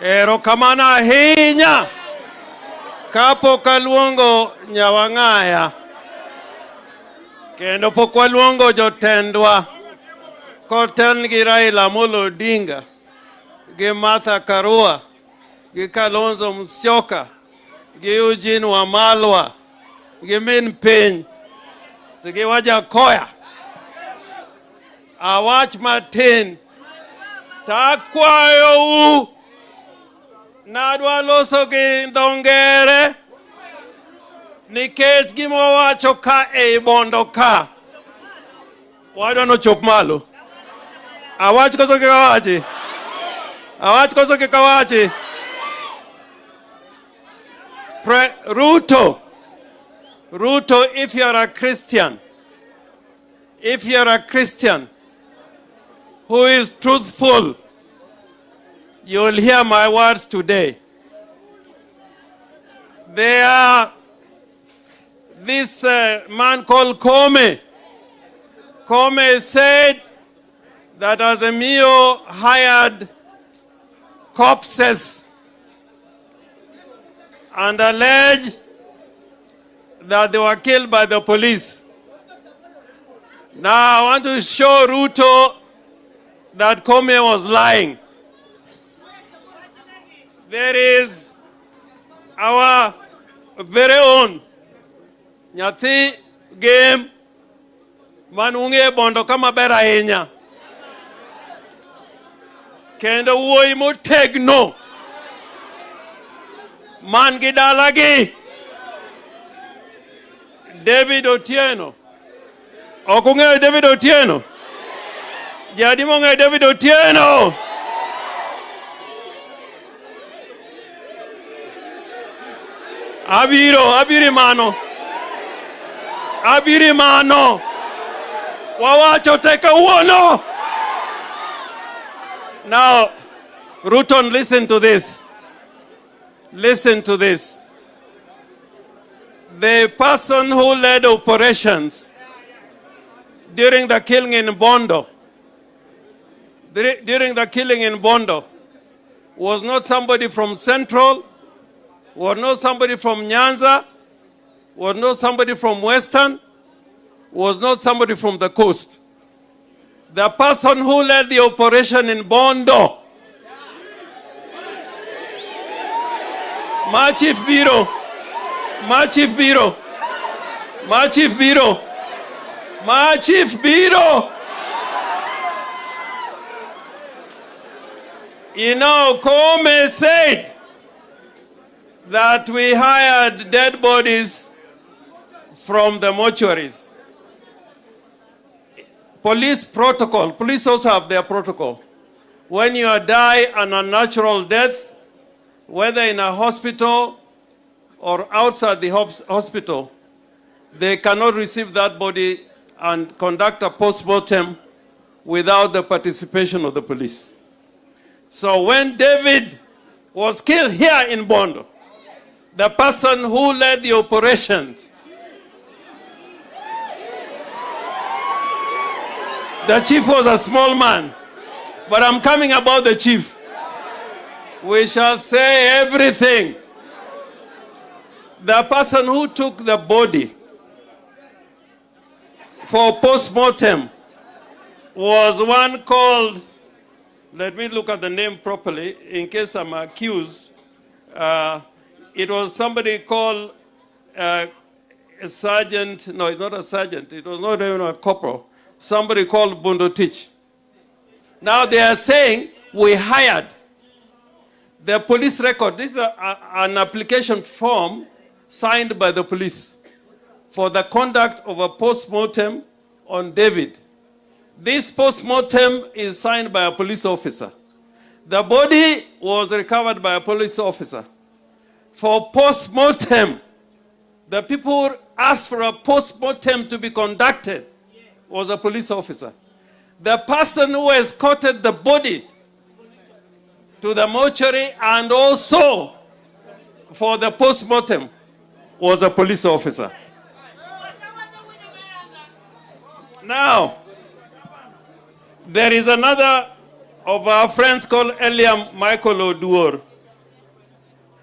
Erokamano ahinya. Kapok aluongo nyawang'aya, kendo pok waluongo jotendwa kotel gi Raila Amolo Odinga, gi Martha Karua, gi Kalonzo Musyoka, gi Eugene Wamalwa, gi min piny, gi Wajakoya. Awach matin, takwayo nadwa loso gi ndongere nikech gima wacho ka ei bondo ka wadwa nochop malo. Awach koso kikawachi? Awach koso kikawachi? Ruto, if you're a Christian, who is truthful, you will hear my words today. There are this man called Kome. Kome said that Azimio hired corpses and alleged that they were killed by the police. Now I want to show Ruto that Kome was lying. There is our very own Nyathi game manunge bondo kama bera ahinya. Kendo wuoyi motegno man gi dalagi, David Otieno. Ok ung'eyo David Otieno? Jadi mong'eyo David Otieno? Abirimano. Wawacho teka uono. Now, Ruto, listen to this. Listen to this. The person who led operations during the killing in Bondo, was not somebody from Central, was not somebody from Nyanza, was not somebody from Western, was not somebody from the coast. The person who led the operation in Bondo, my chief bureau, you know, Kome said that we hired dead bodies from the mortuaries. Police protocol, police also have their protocol. When you die an unnatural death, whether in a hospital or outside the hospital, they cannot receive that body and conduct a post-mortem without the participation of the police. So when David was killed here in Bondo, the person who led the operations, the chief was a small man, but I'm coming about the chief. We shall say everything. The person who took the body for post-mortem was one called, let me look at the name properly in case I'm accused. It was somebody called a sergeant. No, it's not a sergeant. It was not even a corporal. Somebody called Bundotich. Now they are saying we hired the police record. This is an application form signed by the police for the conduct of a post-mortem on David. This post-mortem is signed by a police officer. The body was recovered by a police officer. For post-mortem, the people asked for a post-mortem to be conducted was a police officer. The person who escorted the body to the mortuary and also for the post-mortem was a police officer. Now, there is another of our friends called Eliam Michael Oduor.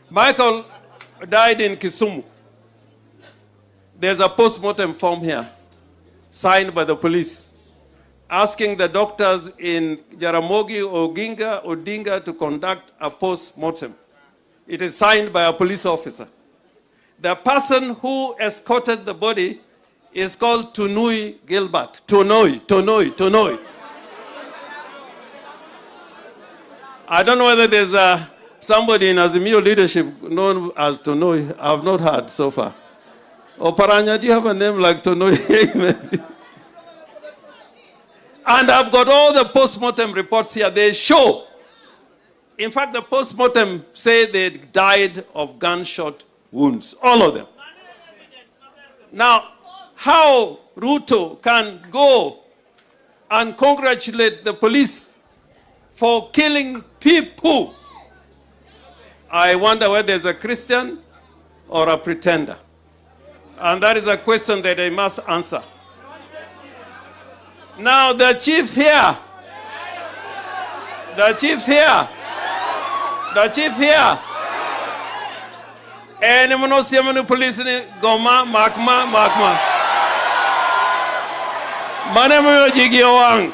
Michael died in Kisumu. There's a post-mortem form here, signed by the police, asking the doctors in Jaramogi Odinga to conduct a post-mortem. It is signed by a police officer. The person who escorted the body is called Tunui Gilbert. Tonoi. I don't know whether there's somebody in Azimio leadership known as Tonoi. I have not heard so far. Oparanya, do you have a name like Tonoi? And I've got all the post-mortem reports here. They show, in fact, the post-mortem say they died of gunshot wounds, all of them. Now, how Ruto can go and congratulate the police for killing people, I wonder whether there's a Christian or a pretender. And that is a question that they must answer. Now, the chief here, any mono police ni goma makma. Mana mo jigiowang.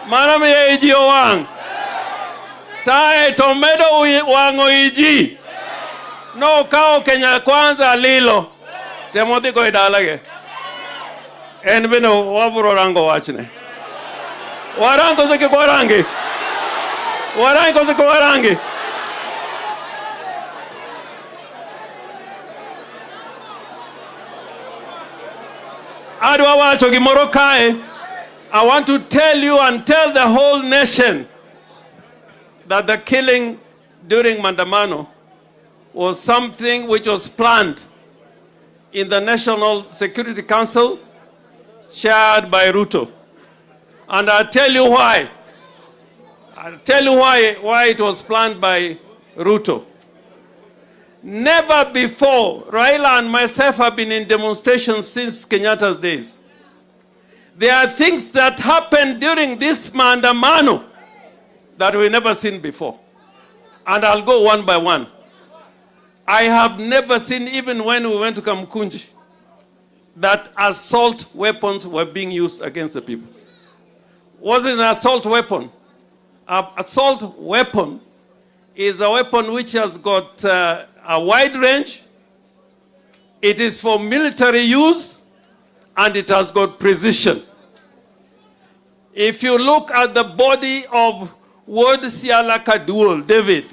Mana mo jigiowang. Tae tomedo wango iji. No kao Kenya kwanza lilo. Temoti ko idalage. En bino waburo rango wachne. Warango se kwa rangi. Warango se kwa rangi. Adwa wacho gimoro kae. I want to tell you and tell the whole nation that the killing during Mandamano was something which was planned in the National Security Council chaired by Ruto. And I'll tell you why. I'll tell you why it was planned by Ruto. Never before, Raila and myself have been in demonstrations since Kenyatta's days. There are things that happened during this Mandamano that we've never seen before. And I'll go one by one. I have never seen, even when we went to Kamkunji, that assault weapons were being used against the people. Was it an assault weapon? An assault weapon is a weapon which has got a wide range. It is for military use, and it has got precision. If you look at the body of Ward Sialaka Dual, David,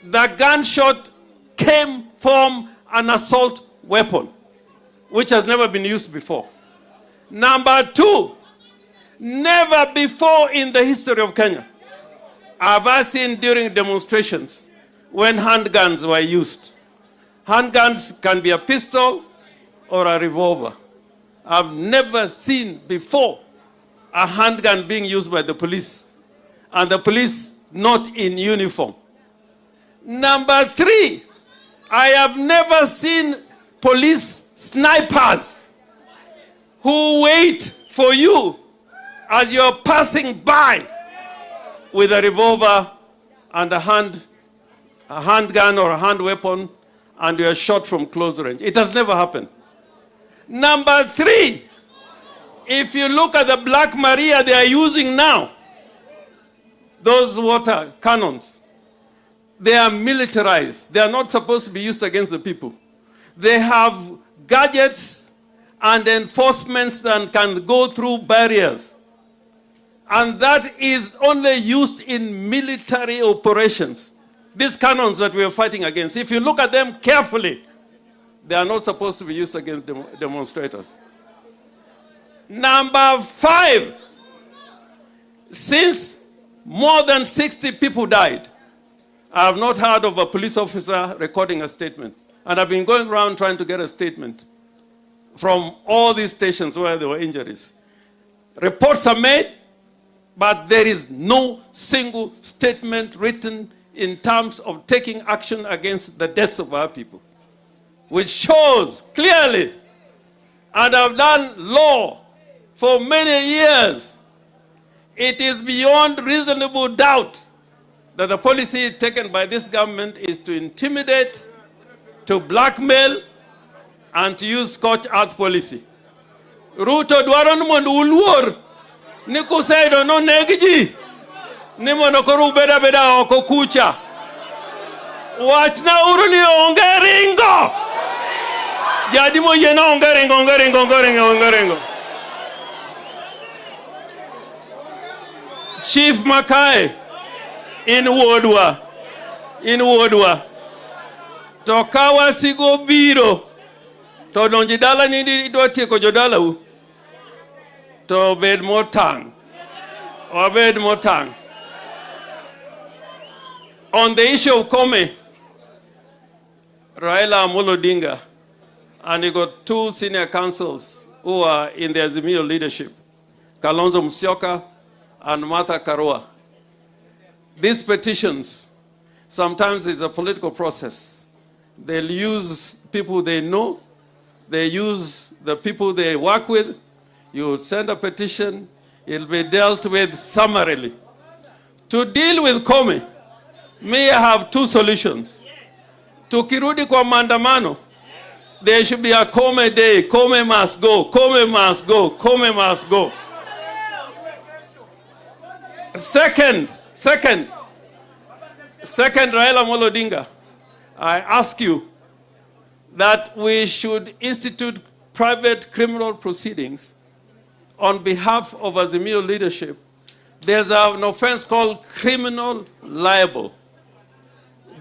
the gunshot came from an assault weapon, which has never been used before. Number two, never before in the history of Kenya have I seen during demonstrations when handguns were used. Handguns can be a pistol or a revolver. I've never seen before a handgun being used by the police, and the police not in uniform. Number three, I have never seen police snipers who wait for you as you're passing by with a revolver and a handgun or a hand weapon, and you're shot from close range. It has never happened. Number three, if you look at the Black Maria they are using now, those water cannons, they are militarized. They are not supposed to be used against the people. They have gadgets and enforcements that can go through barriers. And that is only used in military operations. These cannons that we are fighting against, if you look at them carefully, they are not supposed to be used against demonstrators. Number five, since more than 60 people died, I have not heard of a police officer recording a statement. And I've been going around trying to get a statement from all these stations where there were injuries. Reports are made, but there is no single statement written in terms of taking action against the deaths of our people, which shows clearly, and I've done law for many years, It is beyond reasonable doubt that the policy taken by this government is to intimidate, to blackmail, and to use scorched earth policy. Ruto dwaron mondo uluor ni kusaido no negiji ni mondo koru beda oko kucha. Wachna uru ni onge ringo. Jadi mo yena onge ringo. Chief Makai in Wodwa. To kawa sigo biro. To donji dala ni idwa tieko jodala u. To bed motang. On the issue of Kome, Raila Amolo Odinga, and he got two senior councils who are in the Azimio leadership, Kalonzo Musyoka and Martha Karua. These petitions, sometimes it's a political process. They'll use people they know, they use the people they work with. You send a petition, it'll be dealt with summarily. To deal with Kome, may have two solutions. To kirudi kwa maandamano, there should be a Kome day. Kome must go. Second, Raila Amolo Odinga, I ask you that we should institute private criminal proceedings on behalf of Azimio leadership. There's an offense called criminal libel.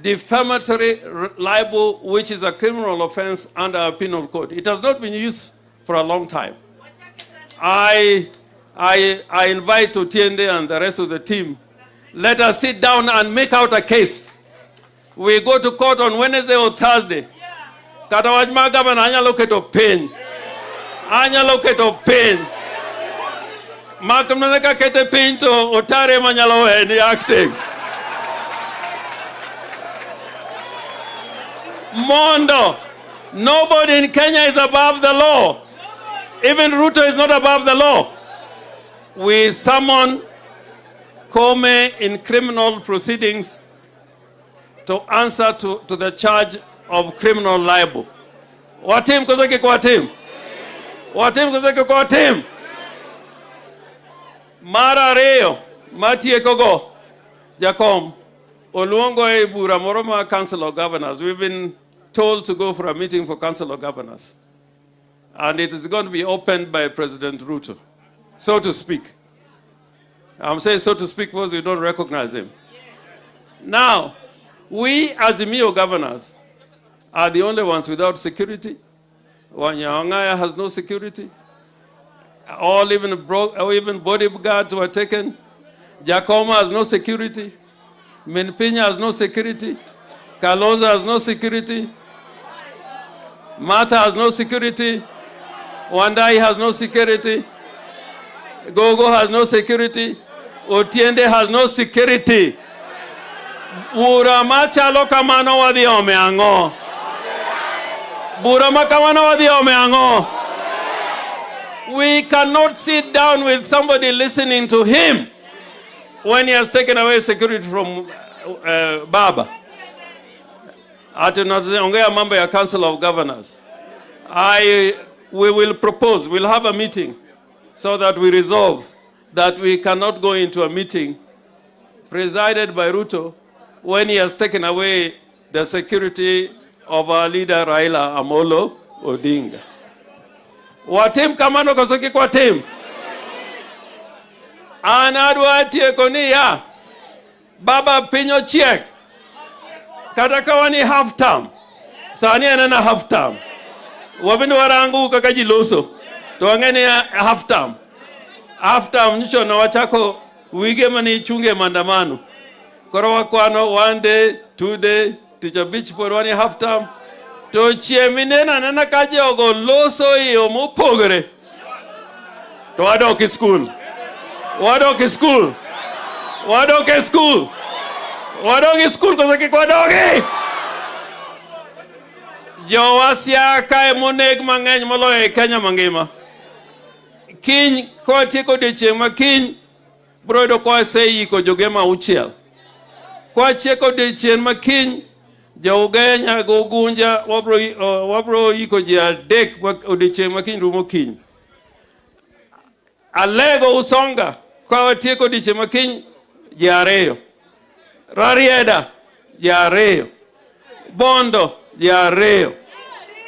Defamatory libel, which is a criminal offense under our penal code. It has not been used for a long time. I invite Otiende and the rest of the team, let us sit down and make out a case. We go to court on Wednesday or Thursday. Katawajma governor anya loketo pain. Makamnaka kete pain to otare manyalo eni acting. Mondo, nobody in Kenya is above the law. Even Ruto is not above the law. We summon Kome in criminal proceedings to answer to the charge of criminal libel. Watim kozeke kwa tim. Mara reo, matie kogo, Jakom, Oluongo e bura moroma Council of Governors. We've been told to go for a meeting for Council of Governors. And it is going to be opened by President Ruto, so to speak. I'm saying so to speak because we don't recognize him. Now, we as Azimio governors are the only ones without security. Wanyangaya has no security. All even bodyguards were taken. Jakoma has no security. Minpinya has no security. Kalonzo has no security. Martha has no security. Wandai has no security. Gogo has no security. Otiende has no security. Burama chalo kamano wadiome ango. Burama kamano wadiome ango. We cannot sit down with somebody listening to him when he has taken away security from Baba. Ongea mambo ya Council of Governors. We will propose, we'll have a meeting so that we resolve that we cannot go into a meeting presided by Ruto when he has taken away the security of our leader Raila Amolo Odinga. Watim kamano kosoki kwa tim. Anadwa tiekoni ya. Baba pinyo chiek. Katakawa ni half term. Sani anana half term. Wabini warangu kakaji loso. Tuangeni half term. Half term nisho na wachako wige mani chunge mandamano. Koro kwano 1 day, 2 day, teacher beach for one half term. To chieminena nana kaje ogo loso iyo mupogere. To wadoki school. Wadoki school kozaki kwa dogi. Jowasia kae moneg mang'eny moloyo e Kenya mangima. Kiny kwa tieko odiochieng' ma kiny broido kwa sei ko jogema uchiel. Kwa cheko de chien makiny Jaugenya go gunja wabro yiko jia dek odiche makiny rumo kiny. Alego usonga kwa watieko odiche makiny jiareyo. Rarieda jiareyo. Bondo jiareyo.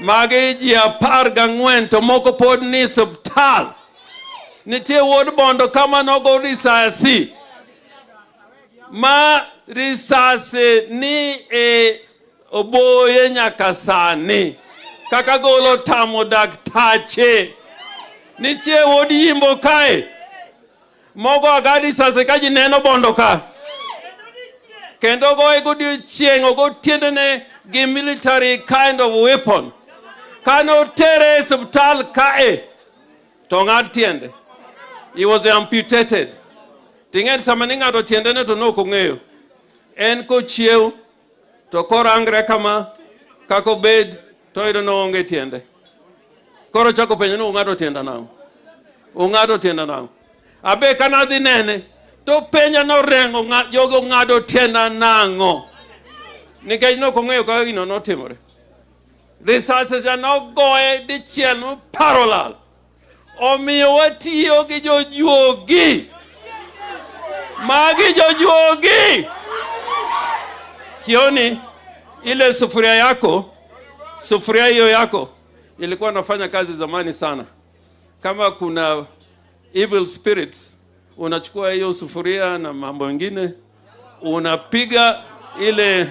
Magi jiapar gang'wen to moko pod ni subtal. Nitie wod bondo kama nogo risasi. Ma risasi ni oboye nyaka sani. Kaka golo tamo daktache. Nitie wodi yimbo kae. Mogo agadi sase kaji neno bondo ka. Kendo go ego di chieng go tiendene gi military kind of weapon. Kano tere subtal kae. Tongad tiende. He was amputated. Tinget samaninga do tiendene to no kongeo. En ko chieu. To korangre kama kako bed to ido no onge tiende. Koro chako penyo no ungado tienda nao. Ungado tienda nao. Abe kana dhi nene to penya no rengo jogo ngado tienda nango. Nikech no kong'eyo kaka gino notimore. Risase ja no goye dichiel no parallel. Omiyo watiyo gi jojuogi. Magi jojuogi. Kioni ile sufuria yako, sufuria hiyo yako ilikuwa nafanya kazi zamani sana. Kama kuna evil spirits, unachukua hiyo sufuria na mambo mengine, unapiga ile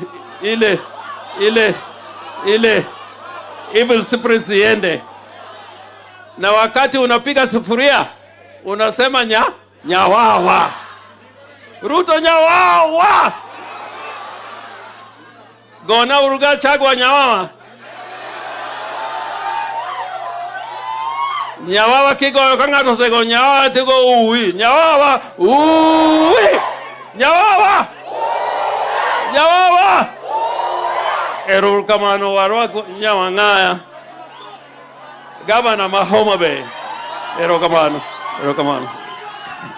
evil spirits iende. Na wakati unapiga sufuria, unasema nyawawa. Ruto nyawawa. Gona uruga chagwa nyawawa. Nyawawa kigo kangato sego nyawawa tigo uwi. Nyawawa uwi. Nyawawa. Nyawawa. Erur kamano warwa nyawa ngaya. Gavana Mahoma Bay. Ero kamano.